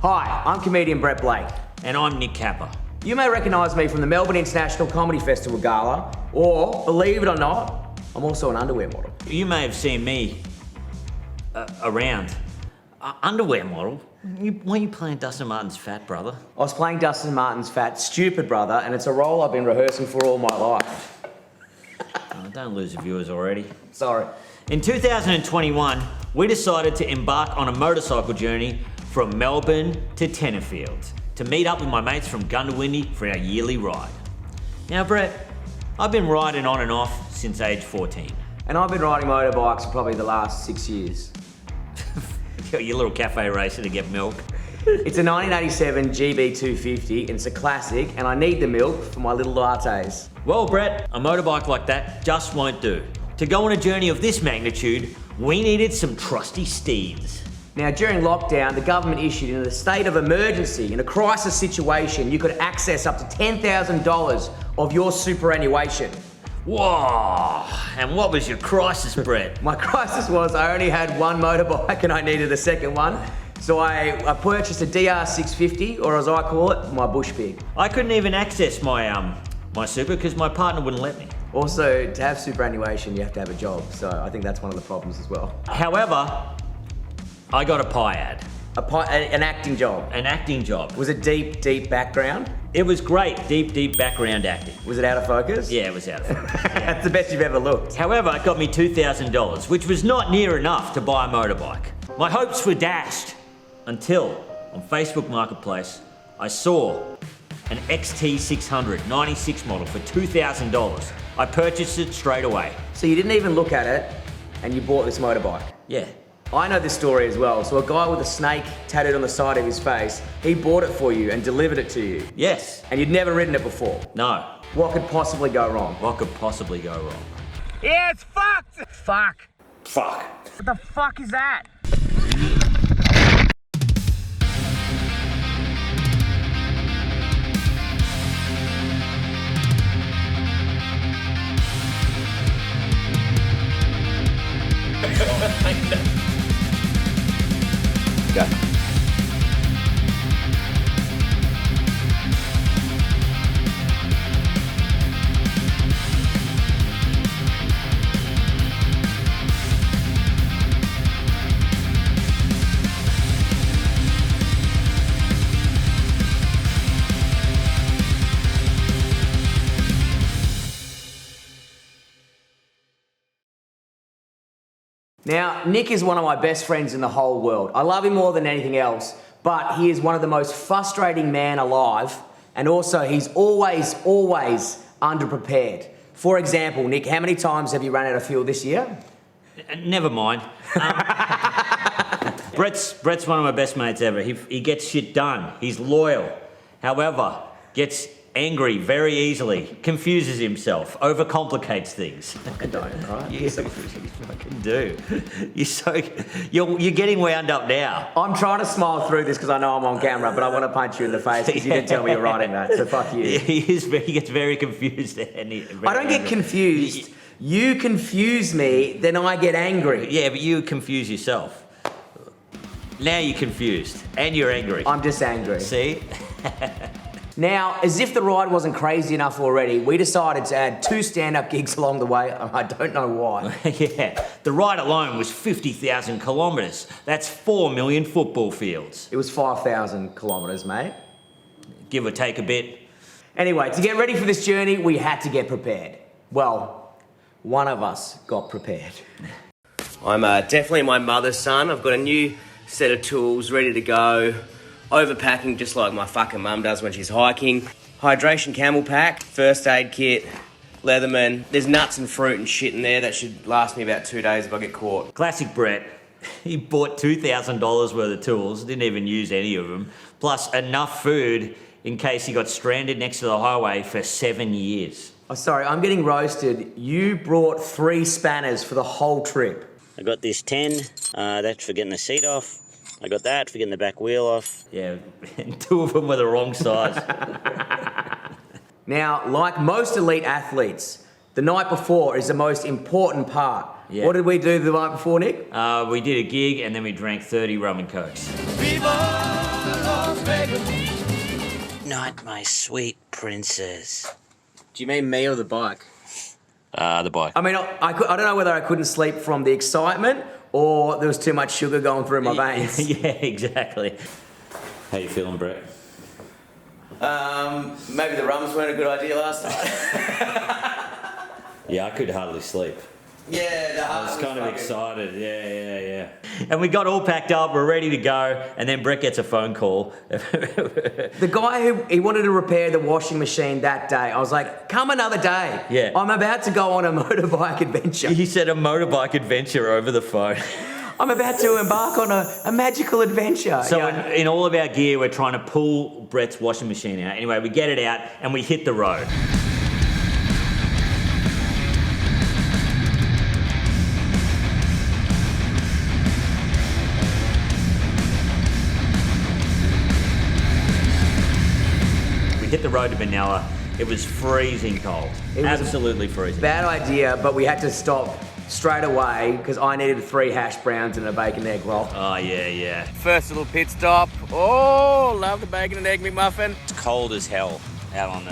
Hi, I'm comedian Brett Blake. And I'm Nick Capper. You may recognise me from the Melbourne International Comedy Festival Gala, or, believe it or not, I'm also an underwear model. You may have seen me around. Underwear model? Why are you playing Dustin Martin's Fat, brother? I was playing Dustin Martin's Fat Stupid Brother, and it's a role I've been rehearsing for all my life. Oh, don't lose the viewers already. Sorry. In 2021, we decided to embark on a motorcycle journey from Melbourne to Tenterfield to meet up with my mates from Gundawindi for our yearly ride. Now, Brett, I've been riding on and off since age 14. And I've been riding motorbikes for probably the last 6 years. Your little cafe racer to get milk. It's a 1987 GB250, and it's a classic, and I need the milk for my little lattes. Well, Brett, a motorbike like that just won't do. To go on a journey of this magnitude, we needed some trusty steeds. Now, during lockdown, the government issued in a state of emergency, in a crisis situation, you could access up to $10,000 of your superannuation. Whoa! And what was your crisis, Brett? My crisis was I only had one motorbike and I needed a second one. So I purchased a DR650, or as I call it, my bush pig. I couldn't even access my my super because my partner wouldn't let me. Also, to have superannuation, you have to have a job. So I think that's one of the problems as well. However, I got a pie ad. An acting job. An acting job. Was it deep, deep background? It was great, deep background acting. Was it out of focus? Yeah, it was out of focus. Yeah. That's the best you've ever looked. However, it got me $2,000, which was not near enough to buy a motorbike. My hopes were dashed until, on Facebook Marketplace, I saw an XT600 96 model for $2,000. I purchased it straight away. So you didn't even look at it, and you bought this motorbike? Yeah. I know this story as well. So a guy with a snake tattooed on the side of his face, he bought it for you and delivered it to you. Yes. And you'd never ridden it before. No. What could possibly go wrong? What could possibly go wrong? Yeah, it's fucked! Fuck. Fuck. What the fuck is that? Go. Now, Nick is one of my best friends in the whole world. I love him more than anything else, but he is one of the most frustrating men alive, and also he's always underprepared. For example, Nick, how many times have you run out of fuel this year? Never mind. Brett's one of my best mates ever. He gets shit done. He's loyal. However, gets angry very easily, confuses himself, overcomplicates things. I don't, right? You fucking do. You're getting wound up now. I'm trying to smile through this because I know I'm on camera, but I want to punch you in the face because you didn't tell me you're writing that, so fuck you. He gets very confused. I don't get confused. You confuse me, then I get angry. Yeah, but you confuse yourself. Now you're confused and you're angry. I'm just angry. See? Now, as if the ride wasn't crazy enough already, we decided to add 2 stand-up gigs along the way. I don't know why. Yeah, the ride alone was 50,000 kilometres. That's 4 million football fields. It was 5,000 kilometres, mate. Give or take a bit. Anyway, to get ready for this journey, we had to get prepared. Well, one of us got prepared. I'm definitely my mother's son. I've got a new set of tools ready to go. Overpacking just like my fucking mum does when she's hiking. Hydration camel pack, first aid kit, Leatherman. There's nuts and fruit and shit in there that should last me about 2 days if I get caught. Classic Brett. He bought $2,000 worth of tools, didn't even use any of them, plus enough food in case he got stranded next to the highway for 7 years. Oh, sorry, I'm getting roasted. You brought 3 spanners for the whole trip. I got this 10, that's for getting the seat off. I got that for getting the back wheel off. Yeah, and 2 of them were the wrong size. Now, like most elite athletes, the night before is the most important part. Yeah. What did we do the night before, Nick? We did a gig and then we drank 30 rum and cokes. Night, my sweet princess. Do you mean me or the bike? The bike. I mean, I don't know whether I couldn't sleep from the excitement or there was too much sugar going through my veins. Yeah, exactly. How you feeling, Brett? Maybe the rums weren't a good idea last night. Yeah, I could hardly sleep. Yeah, the I was kind of excited. Yeah. And we got all packed up, we're ready to go, and then Brett gets a phone call. The guy he wanted to repair the washing machine that day. I was like, come another day. Yeah. I'm about to go on a motorbike adventure. He said a motorbike adventure over the phone. I'm about to embark on a magical adventure. So in all of our gear, we're trying to pull Brett's washing machine out. Anyway, we get it out and we hit the road. Hit the road to Benalla. It was freezing cold. It was absolutely freezing. Bad idea, but we had to stop straight away because I needed 3 hash browns and a bacon egg roll. Oh, yeah. First little pit stop. Oh, love the bacon and egg McMuffin. It's cold as hell out on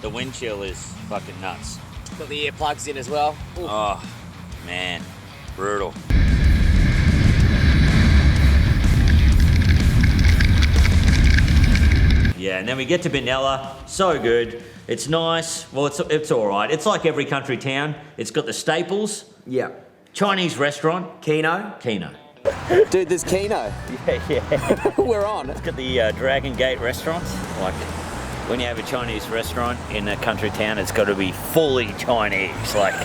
the wind chill is fucking nuts. Got the earplugs in as well. Ooh. Oh, man, brutal. Yeah, and then we get to Benalla, so good. It's nice, well, it's all right. It's like every country town. It's got the staples. Yeah. Chinese restaurant. Kino. Dude, there's Kino. Yeah. We're on. It's got the Dragon Gate restaurant. Like, when you have a Chinese restaurant in a country town, it's got to be fully Chinese. Like,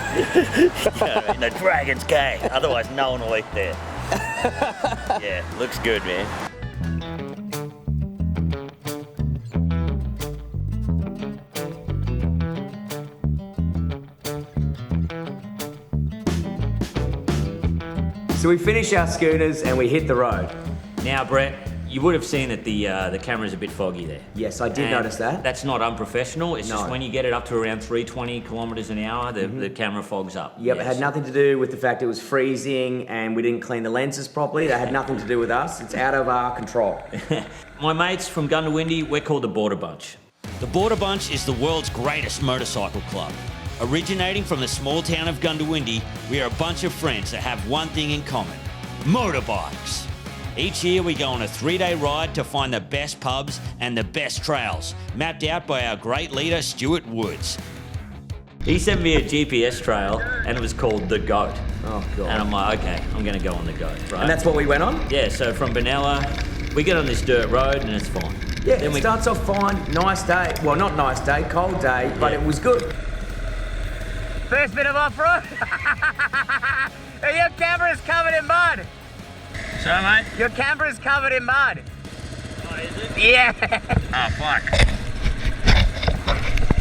in the Dragon's Gate. Otherwise, no one will eat there. Yeah, looks good, man. So we finish our schooners and we hit the road. Now, Brett, you would have seen that the camera's a bit foggy there. Yes, I did notice that. That's not unprofessional. It's just when you get it up to around 320 kilometres an hour, the camera fogs up. Yep, It had nothing to do with the fact it was freezing and we didn't clean the lenses properly. That had nothing to do with us. It's out of our control. My mates from Gundawindi, we're called the Border Bunch. The Border Bunch is the world's greatest motorcycle club. Originating from the small town of Gundawindi, we are a bunch of friends that have one thing in common: motorbikes. Each year we go on a 3-day ride to find the best pubs and the best trails, mapped out by our great leader, Stuart Woods. He sent me a GPS trail and it was called The Goat. Oh, God. And I'm like, okay, I'm gonna go on The Goat, right? And that's what we went on? Yeah, so from Benalla, we get on this dirt road and it's fine. Yeah, then it starts off fine, nice day. Well, not nice day, cold day, but it was good. First bit of off-road. Your camera's covered in mud. So, mate? Your camera's covered in mud. Oh, is it? Yeah. Oh, fuck.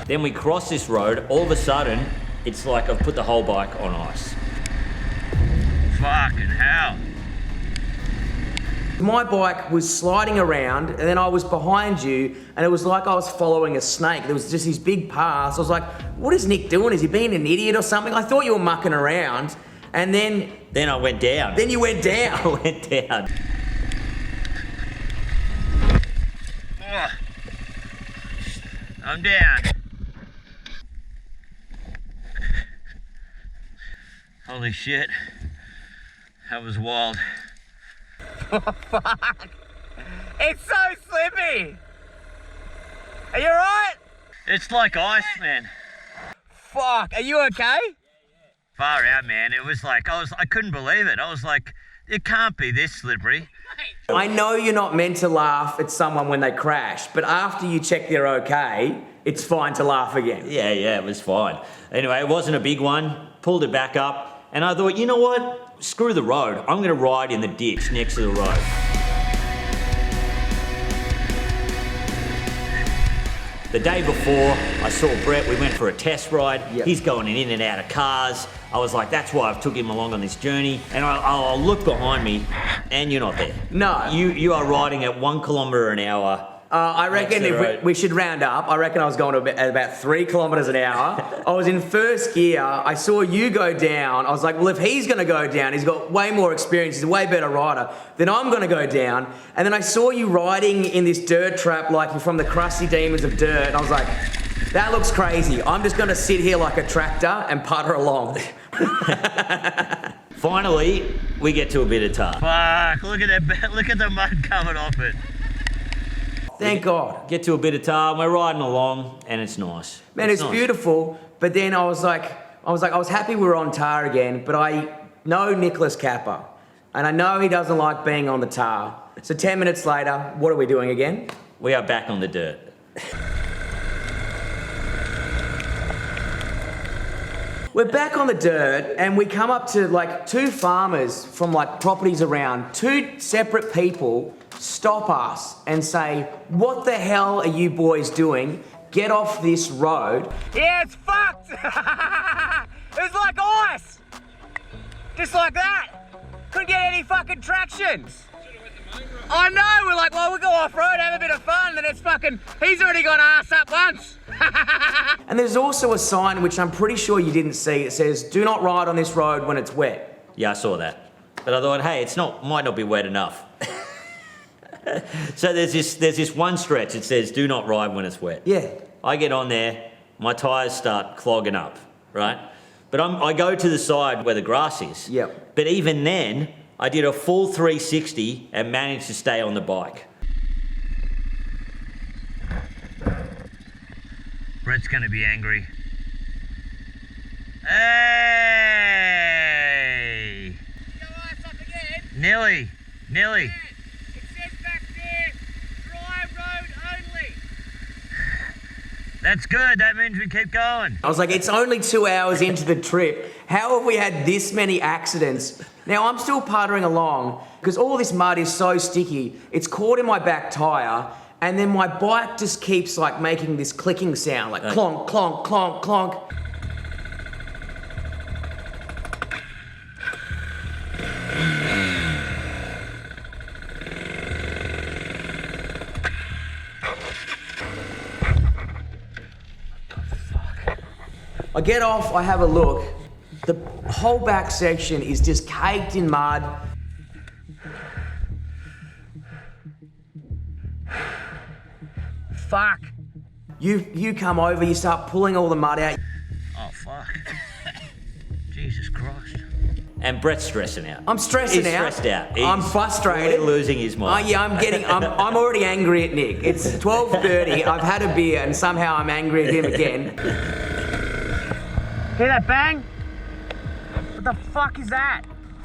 Then we cross this road, all of a sudden, it's like I've put the whole bike on ice. Fucking hell. My bike was sliding around and then I was behind you and it was like I was following a snake. There was just these big paths. I was like, what is Nick doing? Is he being an idiot or something? I thought you were mucking around. And then I went down. Then you went down. I went down. Oh, I'm down. Holy shit. That was wild. Oh, fuck. It's so slippy. Are you alright? It's like ice, man. Fuck. Are you okay? Far out, man. It was like, I couldn't believe it. I was like, it can't be this slippery. I know you're not meant to laugh at someone when they crash, but after you check they're okay, it's fine to laugh again. Yeah, it was fine. Anyway, it wasn't a big one. Pulled it back up, and I thought, you know what? Screw the road. I'm going to ride in the ditch next to the road. The day before, I saw Brett. We went for a test ride. Yep. He's going in and out of cars. I was like, that's why I've took him along on this journey. And I'll look behind me, and you're not there. No. You are riding at 1 kilometre an hour I reckon Next to the if road. we should round up. I reckon I was going at about 3 kilometres an hour. I was in first gear. I saw you go down. I was like, well, if he's going to go down, he's got way more experience. He's a way better rider. Then I'm going to go down. And then I saw you riding in this dirt trap like you're from the crusty demons of dirt. And I was like, that looks crazy. I'm just going to sit here like a tractor and putter along. Finally, we get to a bit of tar. Fuck, look at that, look at the mud coming off it. Thank God. Get to a bit of tar, and we're riding along, and it's nice. Man, it's nice. beautiful. But then I was happy we were on tar again, but I know Nicholas Kappa, and I know he doesn't like being on the tar. So 10 minutes later, what are we doing again? We are back on the dirt. We're back on the dirt, and we come up to like 2 farmers from like properties around. 2 separate people stop us and say, what the hell are you boys doing? Get off this road. Yeah, it's fucked! It's like ice! Just like that! Couldn't get any fucking traction! I know, we're like, well, we'll go off-road, have a bit of fun, and then it's fucking, he's already gone ass up once! And there's also a sign, which I'm pretty sure you didn't see, it says, do not ride on this road when it's wet. Yeah, I saw that. But I thought, hey, might not be wet enough. So there's this one stretch, it says, do not ride when it's wet. Yeah. I get on there, my tyres start clogging up, right? But I go to the side where the grass is. Yep. But even then, I did a full 360 and managed to stay on the bike. Brett's gonna be angry. Hey! Go ass up again! Nearly. It says back there, dry road only! That's good, that means we keep going. I was like, it's only 2 hours into the trip. How have we had this many accidents? Now, I'm still puttering along because all this mud is so sticky. It's caught in my back tyre, and then my bike just keeps like making this clicking sound, like clonk, clonk, clonk, clonk. I get off, I have a look. The whole back section is just caked in mud. Fuck! You come over, you start pulling all the mud out. Oh, fuck. Jesus Christ. And Brett's stressing out. I'm stressing He's out. stressed out. I'm He's frustrated. really losing his mind. Yeah, I'm already angry at Nick. It's 12:30, I've had a beer, and somehow I'm angry at him again. Hear that bang? What the fuck is that?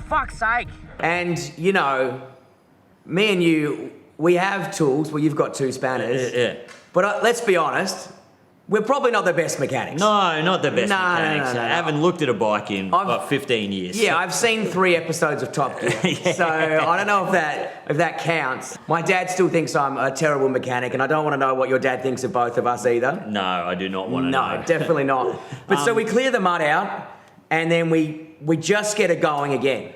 Fuck's sake! And, you know, me and you, we have tools. Well, you've got 2 spanners. Yeah. But let's be honest, we're probably not the best mechanics. No, not the best No, mechanics. no. I haven't looked at a bike in about 15 years. Yeah, I've seen 3 episodes of Top Gear, Yeah. so I don't know if that counts. My dad still thinks I'm a terrible mechanic, and I don't want to know what your dad thinks of both of us either. No, I do not want to know. No, definitely not. But so we clear the mud out, and then we just get it going again.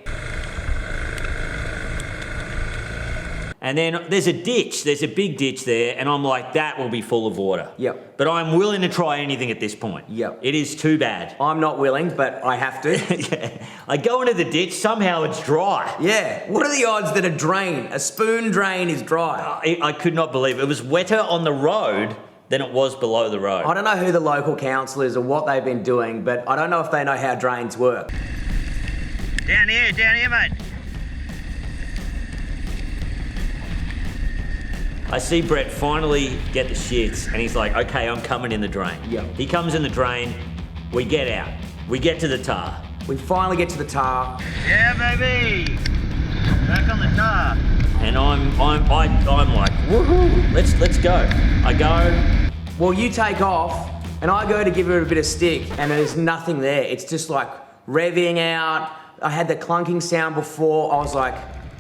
And then there's a ditch. There's a big ditch there, and I'm like, that will be full of water. Yep. But I'm willing to try anything at this point. Yep. It is too bad. I'm not willing, but I have to. Yeah. I go into the ditch, somehow it's dry. Yeah. What are the odds that a spoon drain is dry? I could not believe it. It was wetter on the road than it was below the road. I don't know who the local council is or what they've been doing, but I don't know if they know how drains work. Down here, mate. I see Brett finally get the shits, and he's like, okay, I'm coming in the drain. Yep. He comes in the drain, we get out, we get to the tar. We finally get to the tar. Yeah, baby. Back on the tar. And I'm like, woohoo, let's go. I go. Well, you take off, and I go to give it a bit of stick, and there's nothing there. It's just like revving out. I had the clunking sound before. I was like,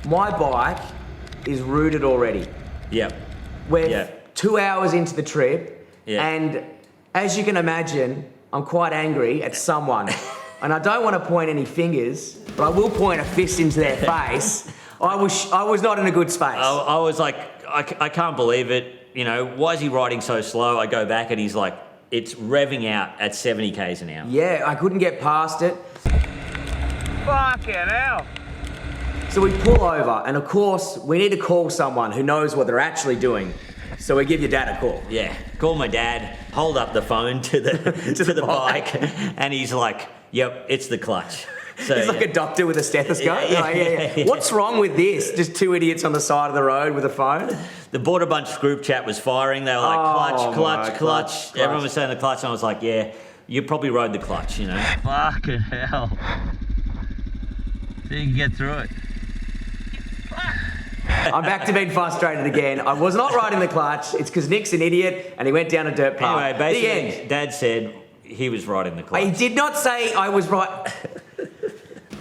my bike is rooted already. Yep. We're 2 hours into the trip, Yeah. and as you can imagine, I'm quite angry at someone. And I don't want to point any fingers, but I will point a fist into their face. I was not in a good space. I was like, I can't believe it. why is he riding so slow? I go back and he's like, it's revving out at 70 k's an hour. Yeah, I couldn't get past it. Fucking hell. So we pull over, and of course, we need to call someone who knows what they're actually doing. So we give your dad a call. Yeah, call my dad, hold up the phone to the bike, and he's like, yep, it's the clutch. So, He's like a doctor with a stethoscope. Yeah. What's wrong with this? Just two idiots on the side of the road with a phone? The Border Bunch group chat was firing. They were like, clutch. Everyone was saying the clutch, and I was like, yeah, you probably rode the clutch, Fucking hell. So you can get through it. I'm back to being frustrated again. I was not riding the clutch. It's because Nick's an idiot and he went down a dirt path. Anyway, basically, Dad said he was riding the clutch. He did not say I was right.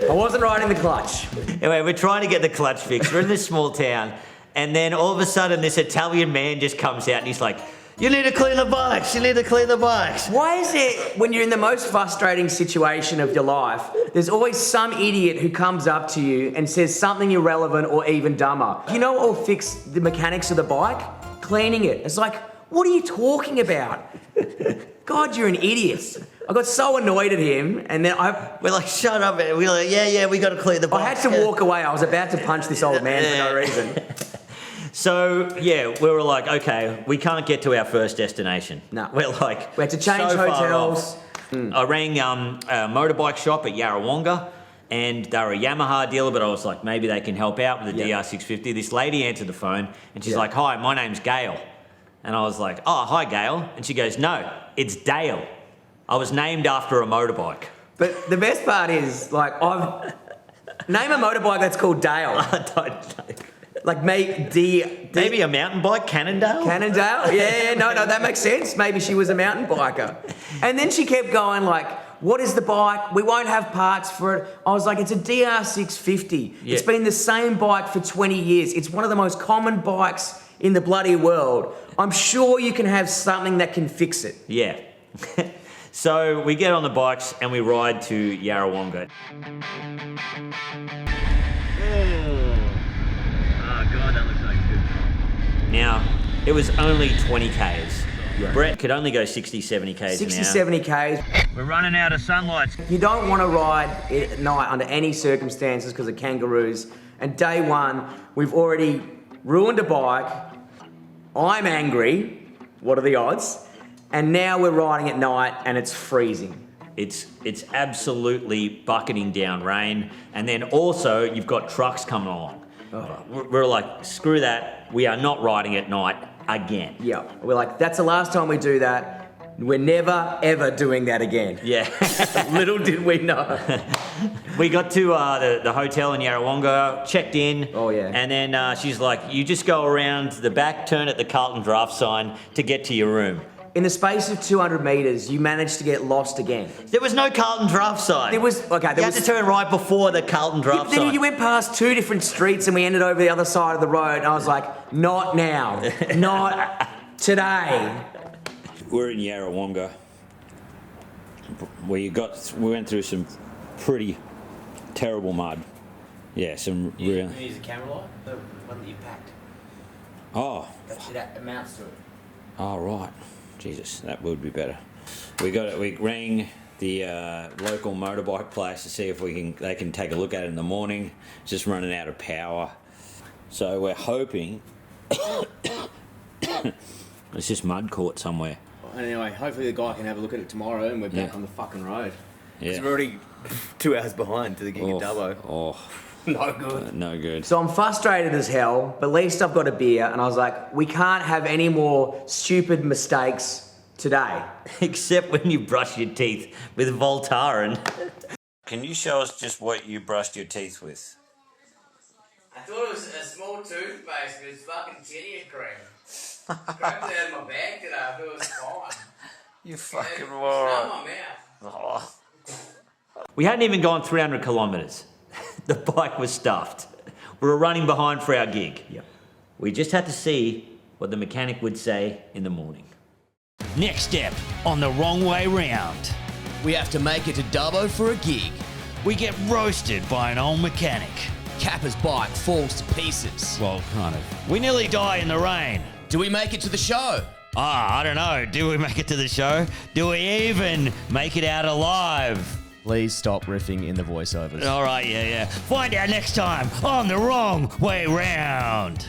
I wasn't riding the clutch. Anyway, we're trying to get the clutch fixed. We're in this small town, and then all of a sudden this Italian man just comes out and he's like, you need to clean the bikes, you need to clean the bikes. Why is it when you're in the most frustrating situation of your life, there's always some idiot who comes up to you and says something irrelevant or even dumber? You know what will fix the mechanics of the bike? Cleaning it. It's like, what are you talking about? God, you're an idiot. I got so annoyed at him, and then we're like, shut up, man. We're like, yeah, we got to clean the bikes. I had to walk away. I was about to punch this old man for no reason. So, yeah, we were like, okay, we can't get to our first destination. No. We're like, we had to change so far hotels. off. I rang a motorbike shop at Yarrawonga, and they were a Yamaha dealer, but I was like, maybe they can help out with the DR650. This lady answered the phone, and she's like, hi, my name's Gail. And I was like, oh, hi, Gail. And she goes, no, it's Dale. I was named after a motorbike. But the best part is, like, name a motorbike that's called Dale. I don't know. Like maybe a mountain bike, Cannondale? Cannondale? Yeah, no, that makes sense. Maybe she was a mountain biker. And then she kept going like, what is the bike? We won't have parts for it. I was like, it's a DR650. Yeah. It's been the same bike for 20 years. It's one of the most common bikes in the bloody world. I'm sure you can have something that can fix it. Yeah. So we get on the bikes and we ride to Yarrawonga. Oh god, that looks like good. Now, it was only 20 Ks. Yeah. Brett could only go 60, 70 Ks an hour. 60, 70 Ks. We're running out of sunlight. You don't want to ride at night under any circumstances because of kangaroos. And day one, we've already ruined a bike. I'm angry. What are the odds? And now we're riding at night and it's freezing. It's absolutely bucketing down rain. And then also you've got trucks coming along. Oh. We're like, screw that. We are not riding at night again. Yeah, we're like, that's the last time we do that. We're never, ever doing that again. Yeah. Little did we know. We got to the hotel in Yarrawonga, checked in. Oh, yeah. And then she's like, you just go around the back, turn at the Carlton Draft sign to get to your room. In the space of 200 metres, you managed to get lost again. There was no Carlton Draft sign. There was, okay. You had to turn right before the Carlton Draft sign. Then you went past two different streets and we ended over the other side of the road. And I was like, not now. Not today. We're in Yarrawonga, where we went through some pretty terrible mud. Yeah, some real. Can you use a camera light? The one that you packed. Oh. That amounts to it. Oh right. Jesus, that would be better. We rang the local motorbike place to see if they can take a look at it in the morning. It's just running out of power. So we're hoping it's just mud caught somewhere. Anyway, hopefully the guy can have a look at it tomorrow and we're back on the fucking road. Yeah. Because we're already 2 hours behind to the gig at Dubbo. Oh. No good. No good. So I'm frustrated as hell, but at least I've got a beer, and I was like, we can't have any more stupid mistakes today. Except when you brush your teeth with Voltaren. Can you show us just what you brushed your teeth with? I thought it was a small toothpaste, but it's fucking tinny cream. Grabbed it out of my bag today, I thought it was fine. You fucking moron. moron. My mouth. We hadn't even gone 300 kilometres. The bike was stuffed. We were running behind for our gig. Yep. We just had to see what the mechanic would say in the morning. Next step on the wrong way round. We have to make it to Dubbo for a gig. We get roasted by an old mechanic. Kappa's bike falls to pieces. Well, kind of. We nearly die in the rain. Do we make it to the show? I don't know. Do we make it to the show? Do we even make it out alive? Please stop riffing in the voiceovers. All right, yeah. Find out next time on The Wrong Way Round.